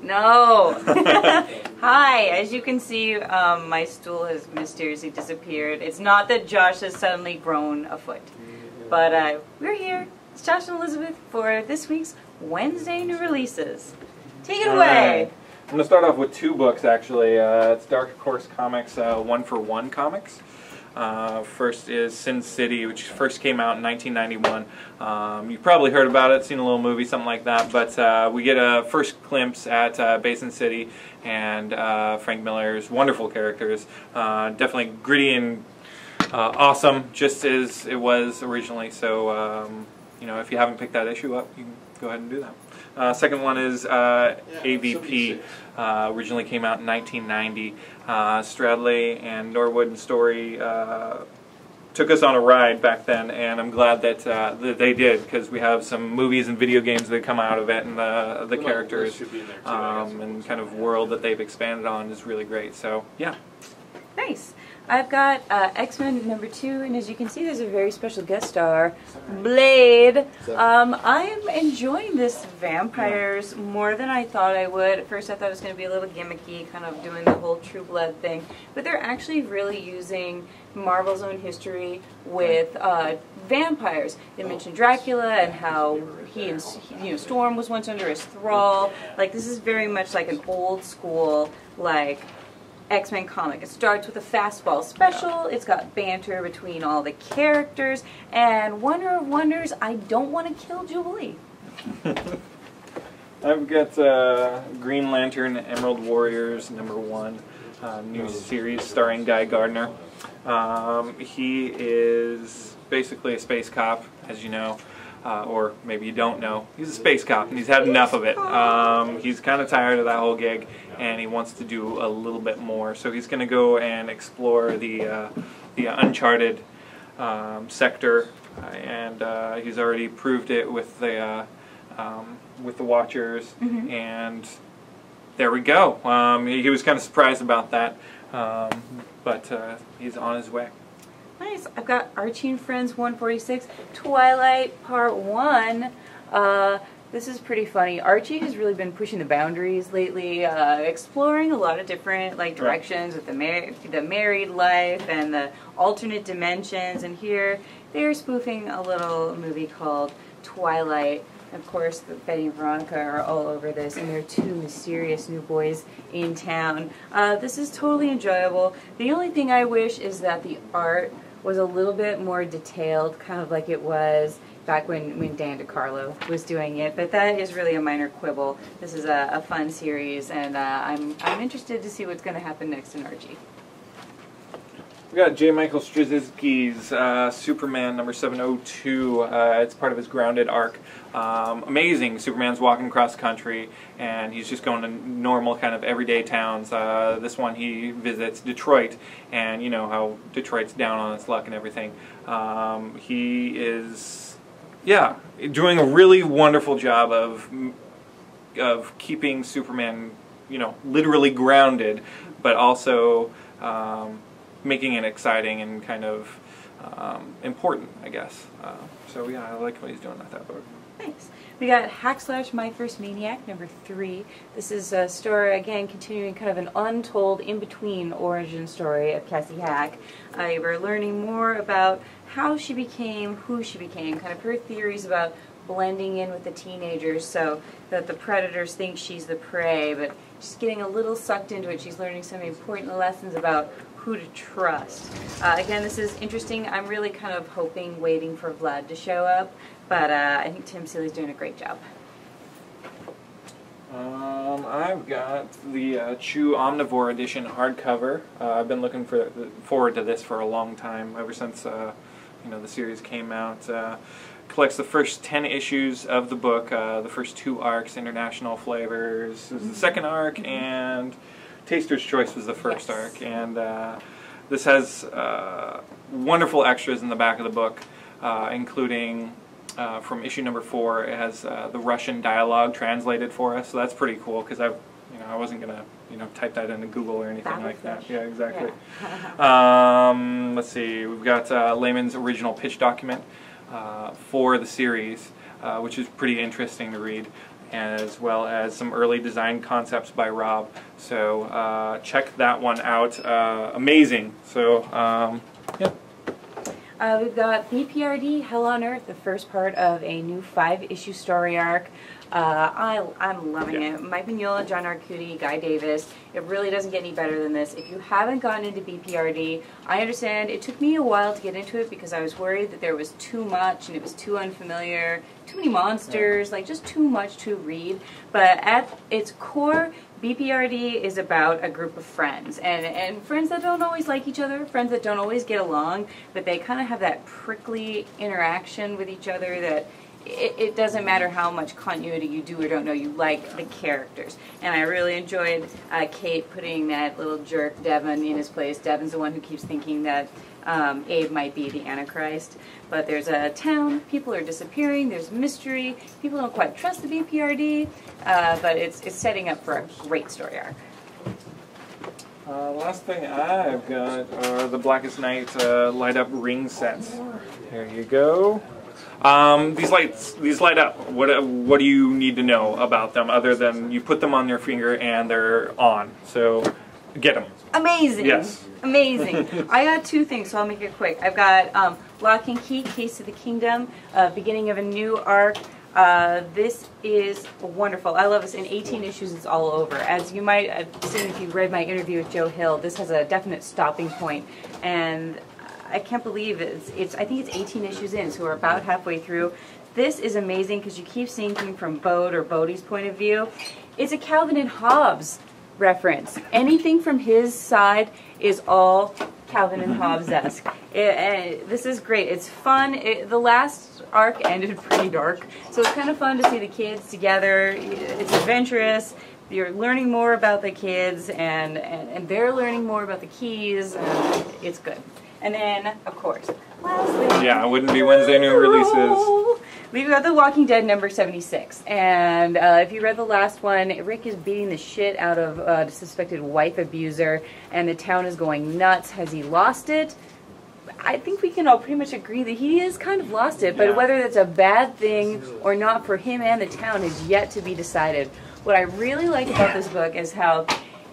No. Hi. As you can see, my stool has mysteriously disappeared. It's not that Josh has suddenly grown a foot, but we're here. It's Josh and Elizabeth for this week's Wednesday new releases. Take it away. Right. I'm going to start off with two books, actually. It's Dark Horse Comics, one-for-one comics. First is Sin City, which first came out in 1991. You've probably heard about it, seen a little movie, something like that, but we get a first glimpse at Basin City and Frank Miller's wonderful characters. Definitely gritty and awesome, just as it was originally, so you know, if you haven't picked that issue up, you can go ahead and do that. Second one is AVP. Originally came out in 1990. Stradley and Norwood and Story took us on a ride back then, and I'm glad that, that they did, because we have some movies and video games that come out of it, and the characters and kind of world that they've expanded on is really great. So yeah. Nice. I've got X-Men #2, and as you can see, there's a very special guest star, Blade. I am enjoying this vampires more than I thought I would. At first I thought it was going to be a little gimmicky, kind of doing the whole True Blood thing, but they're actually really using Marvel's own history with vampires. They mentioned Dracula and how he and Storm was once under his thrall. Like, this is very much like an old school, like, X-Men comic. It starts with a fastball special, it's got banter between all the characters, and wonder of wonders, I don't want to kill Jubilee. I've got Green Lantern Emerald Warriors #1, new series starring Guy Gardner. He is basically a space cop, as you know. Or maybe you don't know. He's a space cop, and he's had enough of it. He's kind of tired of that whole gig, and he wants to do a little bit more. So he's going to go and explore the uncharted sector, and he's already proved it with the Watchers. And there we go. He was kind of surprised about that, but he's on his way. Nice. I've got Archie and Friends 146, Twilight Part 1. This is pretty funny. Archie has really been pushing the boundaries lately, exploring a lot of different directions with the married life and the alternate dimensions. And here they're spoofing a little movie called Twilight. Of course, Betty and Veronica are all over this, and they're two mysterious new boys in town. This is totally enjoyable. The only thing I wish is that the art was a little bit more detailed, kind of like it was back when Dan DeCarlo was doing it, but that is really a minor quibble. This is a fun series, and I'm interested to see what's going to happen next in Archie. We got J. Michael Straczynski's Superman #702. It's part of his Grounded arc. Amazing. Superman's walking across the country, and he's just going to normal kind of everyday towns. This one he visits Detroit, and you know how Detroit's down on its luck and everything. He is, yeah, doing a really wonderful job of keeping Superman, you know, literally grounded, but also making it exciting and kind of important, I guess. So yeah, I like what he's doing with that book. Thanks. We got Hack / My First Maniac #3. This is a story, again, continuing kind of an untold in-between origin story of Cassie Hack. We're learning more about how she became who she became, kind of her theories about blending in with the teenagers so that the predators think she's the prey, but she's getting a little sucked into it. She's learning some important lessons about who to trust. Again, this is interesting. I'm really kind of waiting for Vlad to show up, but I think Tim Seeley's doing a great job. I've got the Chew Omnivore edition hardcover. I've been looking forward to this for a long time, ever since you know, the series came out. Collects the first 10 issues of the book, the first 2 arcs. International Flavors is the second arc, and Taster's Choice was the first arc. And this has wonderful extras in the back of the book, including from issue #4, it has the Russian dialogue translated for us. So that's pretty cool, because I wasn't gonna type that into Google or anything like that. Yeah, exactly. Yeah. Let's see. We've got Layman's original pitch document for the series, which is pretty interesting to read. as well as some early design concepts by Rob. So check that one out. Amazing. So yeah. We've got BPRD, Hell on Earth, the first part of a new 5-issue story arc. I'm loving it. Mike Mignola, John Arcudi, Guy Davis. It really doesn't get any better than this. If you haven't gotten into BPRD, I understand it took me a while to get into it because I was worried that there was too much and it was too unfamiliar, too many monsters, like just too much to read. But at its core, BPRD is about a group of friends, and friends that don't always like each other, friends that don't always get along, but they kind of have that prickly interaction with each other that it doesn't matter how much continuity you do or don't know, you like the characters. And I really enjoyed Kate putting that little jerk Devon in his place. Devon's the one who keeps thinking that Abe might be the Antichrist. But there's a town, people are disappearing, there's mystery, people don't quite trust the BPRD, but it's setting up for a great story arc. Last thing I've got are the Blackest Night light up ring sets. There you go. These light up. What do you need to know about them other than you put them on your finger and they're on? So get them. Amazing. Yes. Amazing. I got 2 things, so I'll make it quick. I've got Lock and Key, Case of the Kingdom, beginning of a new arc. This is wonderful. I love this. In 18 issues, it's all over. As you might have seen if you read my interview with Joe Hill, this has a definite stopping point, and I can't believe it's I think it's 18 issues in, so we're about halfway through. This is amazing because you keep seeing things from Bode or Bodie's point of view. It's a Calvin and Hobbes reference. Anything from his side is all Calvin and Hobbes-esque. This is great. It's fun. The last arc ended pretty dark, so it's kind of fun to see the kids together. It's adventurous. You're learning more about the kids, and they're learning more about the keys. It's good. And then, of course, lastly... Yeah, it wouldn't be Wednesday new releases. We've got The Walking Dead number 76. And if you read the last one, Rick is beating the shit out of the suspected wife abuser, and the town is going nuts. Has he lost it? I think we can all pretty much agree that he has kind of lost it, but whether that's a bad thing or not for him and the town is yet to be decided. What I really like about this book is how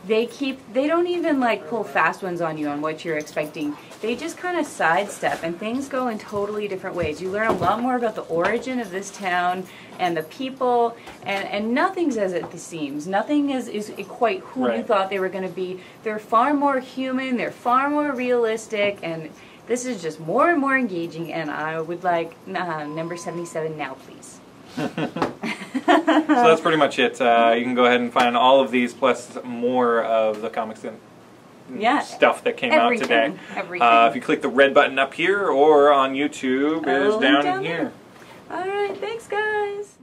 they don't even like pull fast ones on you on what you're expecting. They just kind of sidestep and things go in totally different ways. You learn a lot more about the origin of this town and the people, and nothing's as it seems. Nothing is quite who you thought they were going to be. They're far more human, they're far more realistic, and this is just more and more engaging, and I would like number 77 now, please. So that's pretty much it. You can go ahead and find all of these plus more of the comics and stuff that came out today. If you click the red button up here or on YouTube, is down here. All right, thanks guys.